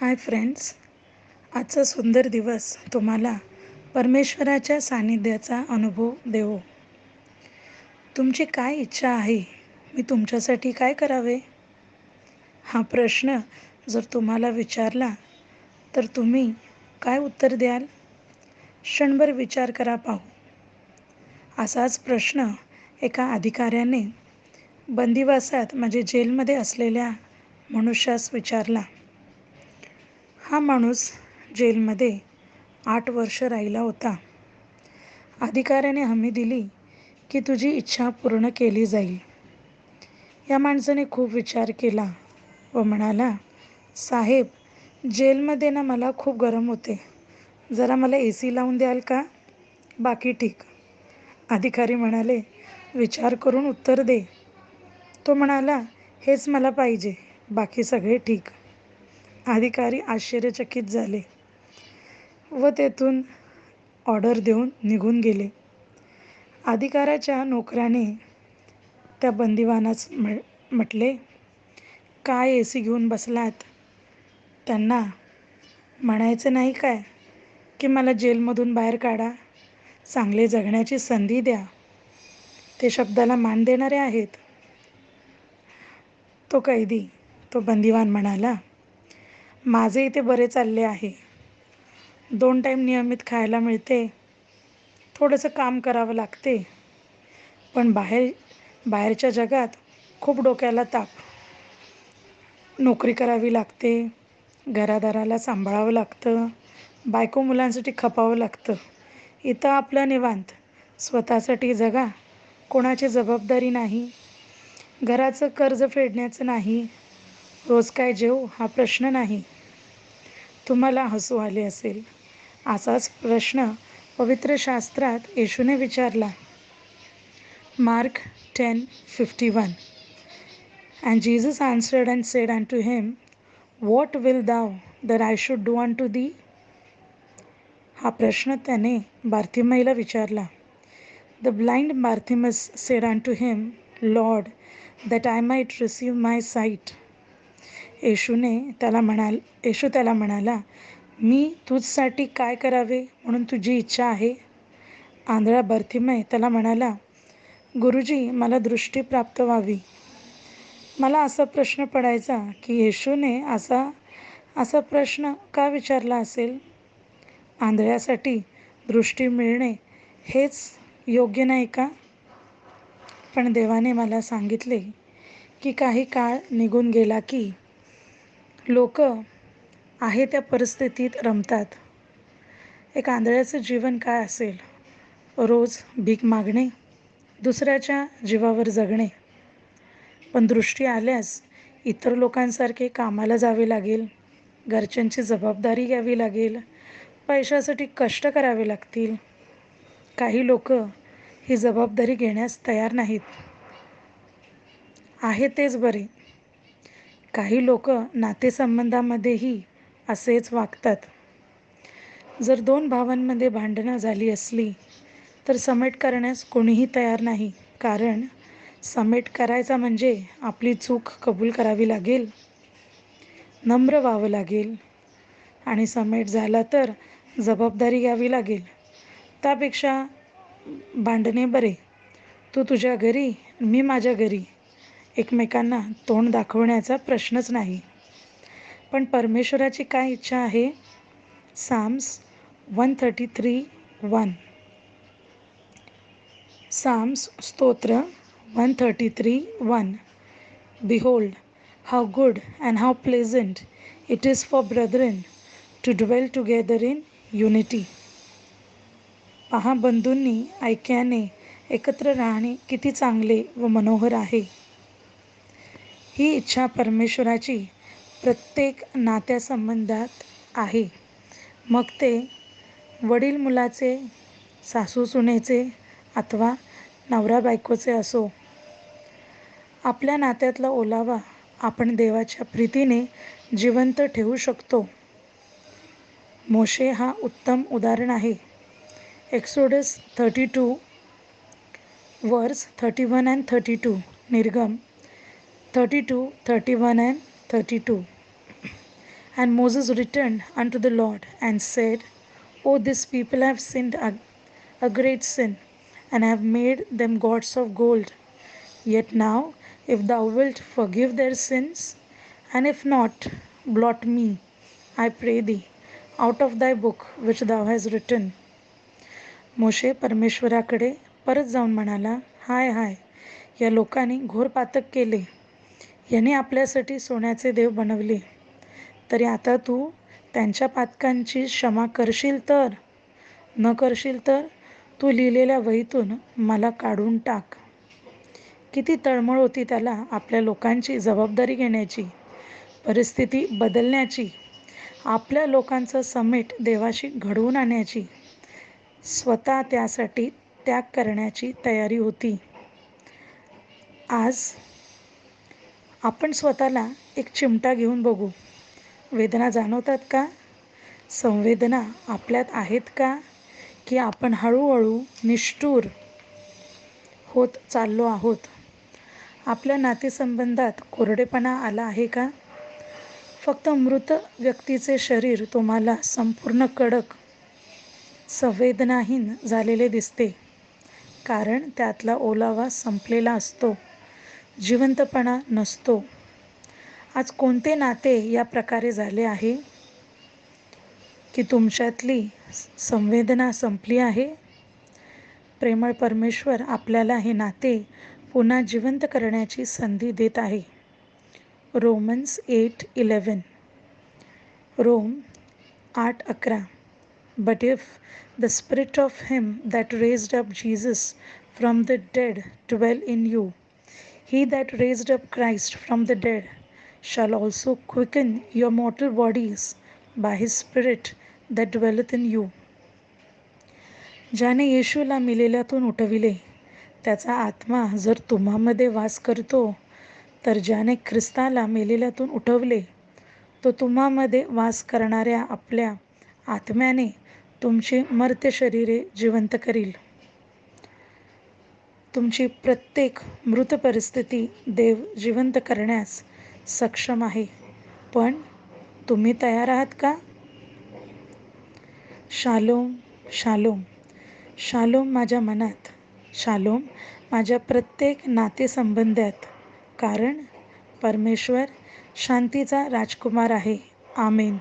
Hi friends, आजचा सुंदर दिवस तुम्हाला परमेश्वराच्या सानिध्याचा अनुभव देवो. तुमची काय इच्छा आहे? मी तुमच्यासाठी काय करावे? हा प्रश्न जर तुम्हाला विचारला तर तुम्ही काय उत्तर द्याल? क्षणभर विचार करा पाहू. असाच प्रश्न एका अधिकाऱ्याने बंदिवासात म्हणजे जेलमध्ये असलेल्या मनुष्यास विचारला. हा माणूस जेलमध्ये 8 वर्ष राहिला होता. अधिकाऱ्याने हमी दिली की तुझी इच्छा पूर्ण केली जाईल. या माणसाने खूप विचार केला व म्हणाला, साहेब, जेलमध्ये ना मला खूप गरम होते. जरा मला AC लावून द्याल का? बाकी ठीक. अधिकारी म्हणाले, विचार करून उत्तर दे. तो म्हणाला, हेच मला पाहिजे, बाकी सगळे ठीक. अधिकारी आश्चर्यचकित झाले व तेथून ऑर्डर देऊन निघून गेले. अधिकाऱ्याच्या नोकराने त्या बंदिवानास म्हटले, काय AC घेऊन बसलात? त्यांना म्हणायचं नाही काय की मला जेलमधून बाहेर काढा, चांगले जगण्याची संधी द्या. ते शब्दाला मान देणारे आहेत. तो बंदिवान म्हणाला, माझे इथे बरे चालले आहे. 2 टाईम नियमित खायला मिळते, थोडंसं काम करावं लागते, पण बाहेरच्या जगात खूप डोक्याला ताप. नोकरी करावी लागते, घरादाराला सांभाळावं लागतं, बायको मुलांसाठी खपावं लागतं. इथं आपलं निवांत, स्वतःसाठी जगा, कोणाची जबाबदारी नाही, घराचं कर्ज फेडण्याचं नाही, रोज काय जेवू हा प्रश्न नाही. तुम्हाला हसू आले असेल. असाच प्रश्न पवित्र शास्त्रात येशूने विचारला. Mark 10:51. And Jesus answered and said unto him, What wilt thou that I should do unto thee? हा प्रश्न त्याने बार्तिमेयला विचारला. The blind Bartimaeus said unto him, Lord, that I might receive my sight. येशू त्याला म्हणाला, मी तुझसाठी काय करावे म्हणून तुझी इच्छा आहे? आंधळा बार्तिमेय त्याला म्हणाला, गुरुजी, मला दृष्टी प्राप्त व्हावी. मला असा प्रश्न पडायचा की येशूने असा प्रश्न का विचारला असेल? आंधळ्यासाठी दृष्टी मिळणे हेच योग्य नाही का? पण देवाने मला सांगितले की काही काळ निघून गेला की लोक आहे त्या परिस्थितीत रमतात. एक आंधळ्याचं जीवन काय असेल? रोज भीक मागणे, दुसऱ्याच्या जीवावर जगणे. पण दृष्टी आल्यास इतर लोकांसारखे कामाला जावे लागेल, घरच्यांची जबाबदारी घ्यावी लागेल, पैशासाठी कष्ट करावे लागतील. काही लोक ही जबाबदारी घेण्यास तयार नाहीत. आहे तेच बरे. काही लोक नातेसंबंधामध्येही असेच वागतात. जर 2 भावांमध्ये भांडणं झाली असली तर समेट करण्यास कोणीही तयार नाही. कारण समेट करायचा म्हणजे आपली चूक कबूल करावी लागेल, नम्र व्हावं लागेल आणि समेट झाला तर जबाबदारी घ्यावी लागेल. त्यापेक्षा भांडणे बरे. तू तुझ्या घरी, मी माझ्या घरी. एकमेकांना तोंड दाखवण्याचा प्रश्नच नाही. पण परमेश्वराची काय इच्छा आहे? साम्स 133:1. साम्स स्तोत्र 133:1. Behold, how good and how pleasant it is for brethren to dwell together in unity. पहा, बंधूंनी ऐक्याने एकत्र राहणे किती चांगले व मनोहर आहे. ही इच्छा परमेश्वराची प्रत्येक नात्यासंबंधात आहे. मग ते वडील मुलाचे, सासू सुनेचे अथवा नवरा बायकोचे असो. आपल्या नात्यातला ओलावा आपण देवाच्या प्रीतीने जिवंत ठेवू शकतो. मोशे हा उत्तम उदाहरण आहे. एक्सोडस 32 वर्स 31 and 32. निर्गम 32, 31 and 32. And Moses returned unto the Lord and said, O this people have sinned a great sin, and have made them gods of gold. Yet now, if thou wilt forgive their sins, and if not, blot me, I pray thee, out of thy book which thou hast written. मोशे परमेश्वराकडे परत जाऊन म्हणाला, हाय हाय, या लोकांनी घोर पातक केले. याने आपल्यासाठी सोन्याचे देव बनवले. तरी आता तू त्यांच्या पातकांची क्षमा करशील तर, न करशील तर तू लिहिलेल्या वहीतून मला काढून टाक. किती तळमळ होती त्याला आपल्या लोकांची जबाबदारी घेण्याची, परिस्थिती बदलण्याची, आपल्या लोकांचं समेट देवाशी घडवून आणण्याची. स्वतः त्यासाठी त्याग करण्याची तयारी होती. आज आपण स्वतःला एक चिमटा घेऊन बघू. वेदना जाणवतात का? संवेदना आपल्यात आहेत का? की आपण हळूहळू निष्ठुर होत चाललो आहोत? आपल्या नातेसंबंधात कोरडेपणा आला आहे का? फक्त मृत व्यक्तीचे शरीर तुम्हाला संपूर्ण कडक, संवेदनाहीन झालेले दिसते, कारण त्यातला ओलावा संपलेला असतो, जिवंतपणा नसतो. आज कोणते नाते या प्रकारे झाले आहे की तुमच्यातली संवेदना संपली आहे? प्रेमळ परमेश्वर आपल्याला हे नाते पुन्हा जिवंत करण्याची संधी देत आहे. Romans 8:11. Rome 8:11. But if the spirit of him that raised up Jesus from the dead dwell in you, he that raised up Christ from the dead shall also quicken your mortal bodies by his spirit that dwelleth in you. ज्याने येशूला मेलेल्यातून उठविले, त्याचा आत्मा जर तुम्हामध्ये वास करतो, तर ज्याने ख्रिस्ताला मेलेल्यातून उठवले, तो तुम्हामध्ये वास करणाऱ्या आपल्या आत्म्याने तुमची मर्त्य शरीरे जिवंत करील. तुमची प्रत्येक मृत परिस्थिती देव जिवंत करण्यास सक्षम आहे. पण तुम्ही तयार आहात का? शालोम, शालोम, शालोम माझ्या मनात, शालोम माझ्या प्रत्येक नातेसंबंधात, कारण परमेश्वर शांतीचा राजकुमार आहे. आमेन.